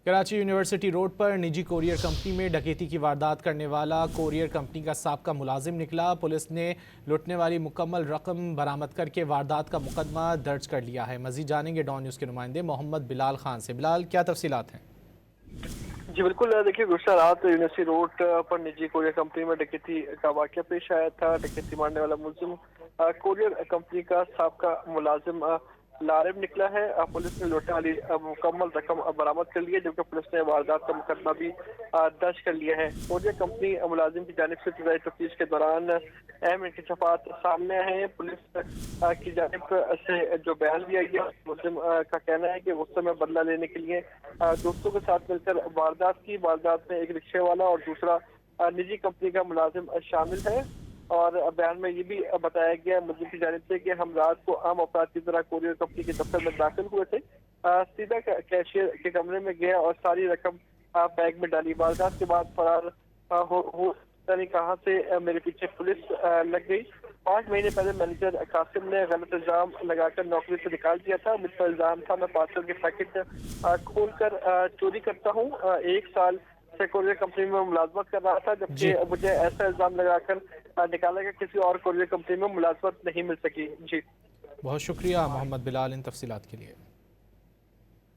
Karachi university road پر نجی courier company میں ڈکیتی کی واردات کرنے والا کوریئر کمپنی کا سابقہ ملازم نکلا۔ پولیس نے لوٹنے والی مکمل رقم برآمد کر کے واردات کا مقدمہ درج کر لیا ہے۔ مزید جانیں گے ڈان نیوز کے نمائندے محمد بلال خان سے۔ بلال، کیا تفصیلات ہیں؟ جی بالکل، دیکھیے گزشتہ رات یونیورسٹی روڈ پر نجی کوریئر کمپنی میں ڈکیتی کا واقعہ پیش آیا تھا۔ ڈکیتی مارنے والا ملزم کوریئر کمپنی کا سابقہ ملازم لارب نکلا ہے۔ پولیس نے لوٹنے والی مکمل رقم برآمد کر لی ہے، جبکہ پولیس نے واردات کا مقدمہ بھی درج کر لیا ہے۔ کوریئر کمپنی ملازم کی جانب سے ابتدائی تفتیش کے دوران اہم انکشافات سامنے آئے ہیں۔ پولیس کی جانب سے جو بیان دیا گیا، ملزم کا کہنا ہے کہ غصے میں بدلہ لینے کے لیے دوستوں کے ساتھ مل کر واردات میں ایک رکشے والا اور دوسرا نجی کمپنی کا ملازم شامل ہے۔ اور بیان میں یہ بھی بتایا گیا ملزم کی جانب سے کہ ہم رات کو عام افراد کی طرح کوریئر کمپنی کے دفتر میں داخل ہوئے تھے، سیدھا کیشیئر کے کمرے میں گیا اور ساری رقم بیگ میں ڈالی۔ واردات کے بعد فرار کہاں سے میرے پیچھے پولیس لگ گئی۔ 5 مہینے پہلے مینیجر قاسم نے غلط الزام لگا کر نوکری سے نکال دیا تھا۔ مجھ پر الزام تھا میں پارسل کے پیکٹ کھول کر چوری کرتا ہوں۔ 1 سال سے کوریئر کمپنی میں ملازمت کر رہا تھا، جی، جبکہ مجھے ایسا الزام لگا کر نکالا کہ کسی اور کوریئر کمپنی میں ملازمت نہیں مل سکی۔ جی بہت شکریہ محمد بلال ان تفصیلات کے لیے۔